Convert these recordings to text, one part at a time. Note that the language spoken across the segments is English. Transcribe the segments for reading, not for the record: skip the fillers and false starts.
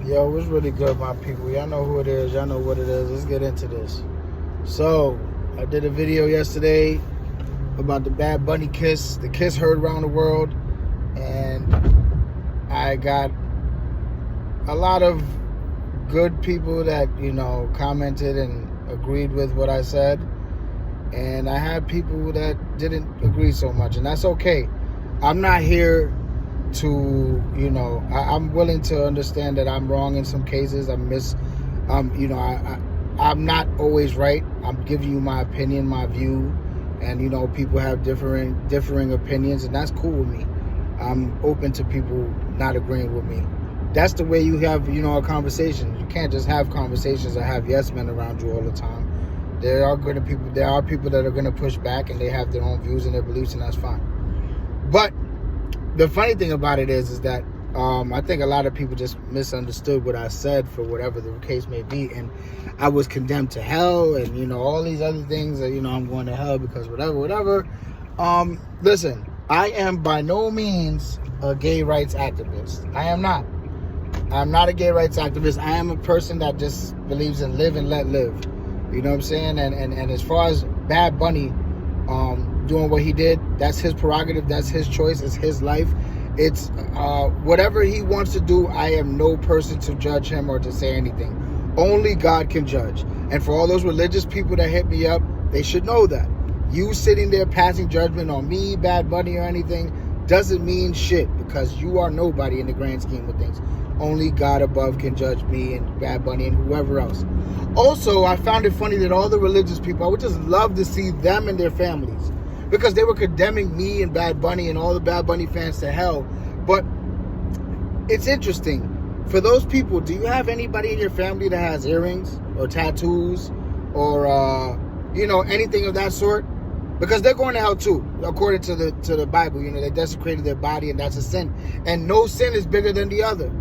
Yo, what's really good, my people? Y'all know who it is. Y'all know what it is. Let's get into this. So, I did a video yesterday about the Bad Bunny kiss. The kiss heard around the world. And I got a lot of good people that, commented and agreed with what I said. And I had people that didn't agree so much. And that's okay. I'm not here to, I'm willing to understand that I'm wrong in some cases. I'm not always right. I'm giving you my opinion, my view, and people have differing opinions, and that's cool with me. I'm open to people not agreeing with me. That's the way you have, a conversation. You can't just have conversations and have yes men around you all the time. There are people that are going to push back, and they have their own views and their beliefs, and that's fine. But the funny thing about it is that I think a lot of people just misunderstood what I said, for whatever the case may be, and I was condemned to hell, and all these other things that I'm going to hell because whatever. Listen, I am by no means a gay rights activist. I am not. I'm not a gay rights activist. I am a person that just believes in live and let live. You know what I'm saying? And as far as Bad Bunny doing what he did, that's his prerogative, that's his choice, it's his life. It's whatever he wants to do. I am no person to judge him or to say anything. Only God can judge. And for all those religious people that hit me up, they should know that you sitting there passing judgment on me, Bad Bunny, or anything doesn't mean shit, because you are nobody in the grand scheme of things. Only God above can judge me and Bad Bunny and whoever else. Also, I found it funny that all the religious people, I would just love to see them and their families, because they were condemning me and Bad Bunny and all the Bad Bunny fans to hell. But it's interesting. For those people, do you have anybody in your family that has earrings or tattoos or, anything of that sort? Because they're going to hell too, according to the Bible. They desecrated their body, and that's a sin. And no sin is bigger than the other.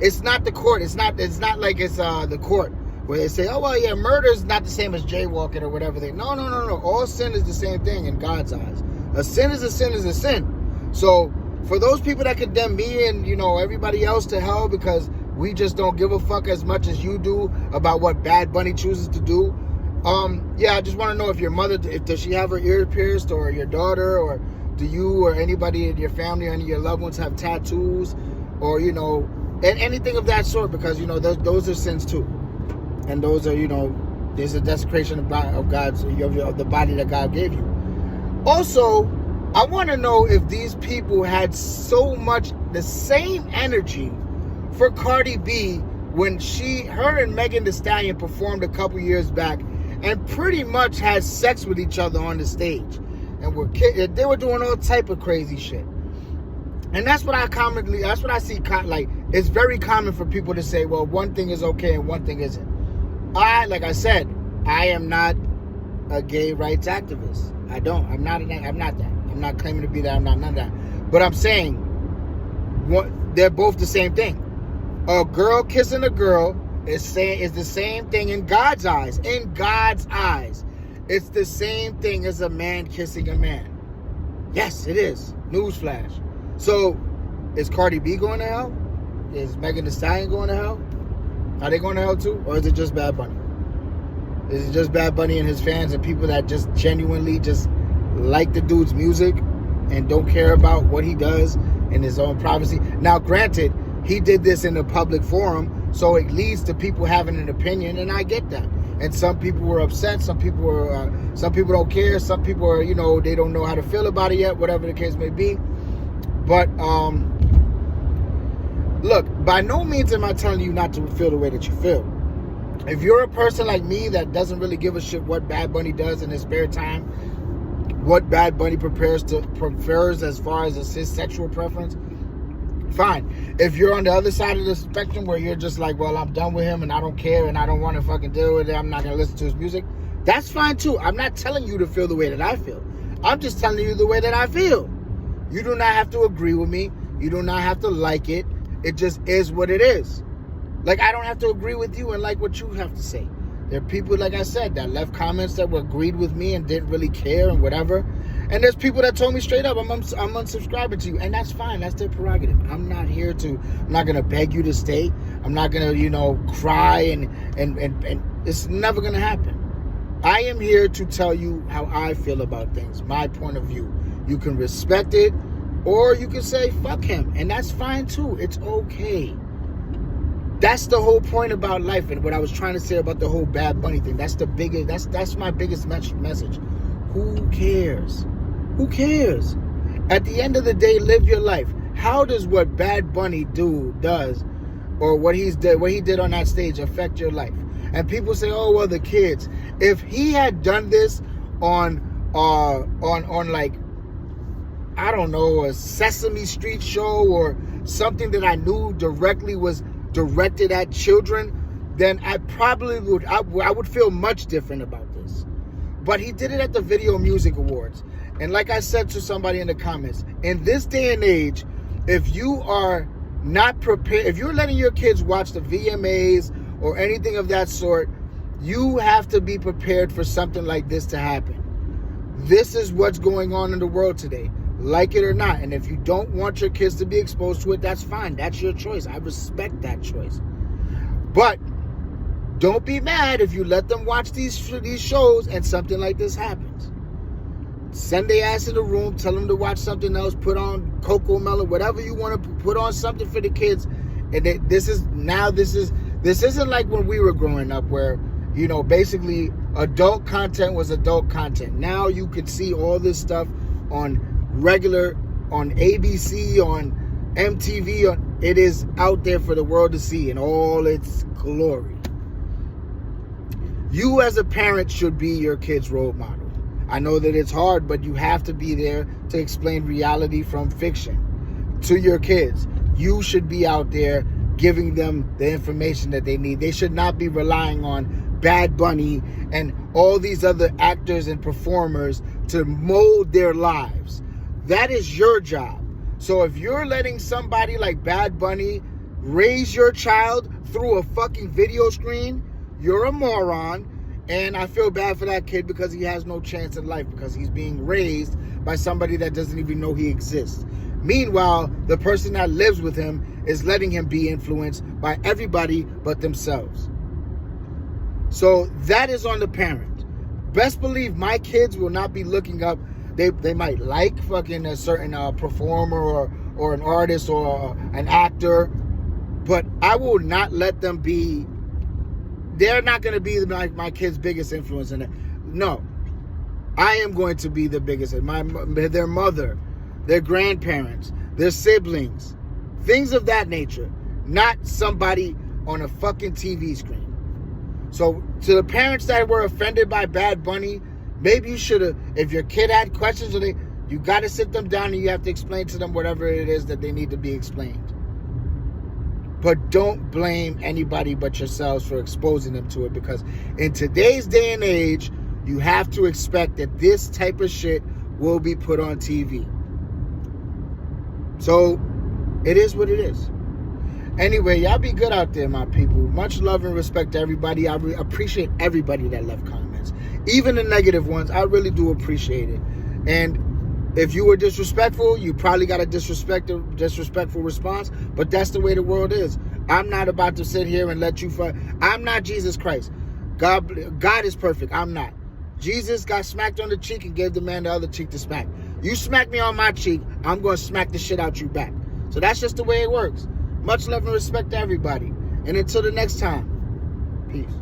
It's not the court. It's not like it's the court where they say, oh, well, yeah, murder is not the same as jaywalking or whatever. No. All sin is the same thing in God's eyes. A sin is a sin is a sin. So for those people that condemn me and, everybody else to hell because we just don't give a fuck as much as you do about what Bad Bunny chooses to do. I just want to know if your mother, does she have her ear pierced, or your daughter, or do you or anybody in your family or any of your loved ones have tattoos, or, and anything of that sort, because, those are sins too. And those are, there's a desecration of God's, of the body that God gave you. Also, I want to know if these people had so much the same energy for Cardi B when her and Megan Thee Stallion performed a couple years back and pretty much had sex with each other on the stage. And they were doing all type of crazy shit. And that's what I see, like, it's very common for people to say, well, one thing is okay and one thing isn't. Like I said, I am not a gay rights activist. I'm not that. I'm not claiming to be that. I'm not none of that. But I'm saying, they're both the same thing. A girl kissing a girl is the same thing in God's eyes. In God's eyes, it's the same thing as a man kissing a man. Yes, it is. Newsflash. So, is Cardi B going to hell? Is Megan Thee Stallion going to hell? Are they going to hell too? Or is it just Bad Bunny? Is it just Bad Bunny and his fans and people that just genuinely just like the dude's music and don't care about what he does in his own privacy? Now, granted, he did this in a public forum, so it leads to people having an opinion, and I get that. And some people were upset, some people don't care, some people are, they don't know how to feel about it yet, whatever the case may be. But look, by no means am I telling you not to feel the way that you feel. If you're a person like me that doesn't really give a shit what Bad Bunny does in his spare time, what Bad Bunny prefers as far as his sexual preference, fine. If you're on the other side of the spectrum where you're just like, well, I'm done with him and I don't care and I don't want to fucking deal with it, I'm not going to listen to his music, that's fine too. I'm not telling you to feel the way that I feel. I'm just telling you the way that I feel. You do not have to agree with me. You do not have to like it. It just is what it is. Like, I don't have to agree with you and like what you have to say. There are people, like I said, that left comments that were agreed with me and didn't really care and whatever. And there's people that told me straight up, I'm unsubscribing to you. And that's fine. That's their prerogative. I'm not going to beg you to stay. I'm not gonna, cry and it's never gonna happen. I am here to tell you how I feel about things, my point of view. You can respect it, or you can say fuck him, and that's fine too. It's okay. That's the whole point about life, and what I was trying to say about the whole Bad Bunny thing. That's the biggest. That's my biggest message. Who cares? Who cares? At the end of the day, live your life. How does what Bad Bunny does, or what he did on that stage affect your life? And people say, "Oh, well, the kids." If he had done this on like, I don't know, a Sesame Street show or something that I knew directly was directed at children, then I probably would. I would feel much different about this. But he did it at the Video Music Awards, and like I said to somebody in the comments, in this day and age, if you are not prepared, if you're letting your kids watch the VMAs or anything of that sort, you have to be prepared for something like this to happen. This is what's going on in the world today, like it or not. And if you don't want your kids to be exposed to it, that's fine. That's your choice. I respect that choice. But don't be mad if you let them watch these shows and something like this happens. Send their ass in the room, tell them to watch something else, put on Coco Melon, whatever you want to put on something for the kids. And this isn't like when we were growing up where, basically adult content was adult content. Now you can see all this stuff on ABC, on MTV. It is out there for the world to see in all its glory. You as a parent should be your kid's role model. I know that it's hard, but you have to be there to explain reality from fiction to your kids. You should be out there giving them the information that they need. They should not be relying on Bad Bunny and all these other actors and performers to mold their lives. That is your job. So if you're letting somebody like Bad Bunny raise your child through a fucking video screen, you're a moron. And I feel bad for that kid because he has no chance in life because he's being raised by somebody that doesn't even know he exists. Meanwhile, the person that lives with him is letting him be influenced by everybody but themselves. So that is on the parent. Best believe my kids will not be looking up. They might like fucking a certain performer or an artist or an actor, but I will not let them be. They're not going to be my kid's biggest influence in it. No, I am going to be the biggest. Their mother, their grandparents, their siblings, things of that nature. Not somebody on a fucking TV screen. So to the parents that were offended by Bad Bunny, maybe you should have, if your kid had questions, you got to sit them down and you have to explain to them whatever it is that they need to be explained. But don't blame anybody but yourselves for exposing them to it, because in today's day and age, you have to expect that this type of shit will be put on TV. So it is what it is. Anyway, y'all be good out there, my people. Much love and respect to everybody. I appreciate everybody that left comments. Even the negative ones, I really do appreciate it. And if you were disrespectful, you probably got a disrespectful response, but that's the way the world is. I'm not about to sit here and let you I'm not Jesus Christ. God is perfect. I'm not. Jesus got smacked on the cheek and gave the man the other cheek to smack. You smack me on my cheek, I'm going to smack the shit out you back. So that's just the way it works. Much love and respect to everybody. And until the next time, peace.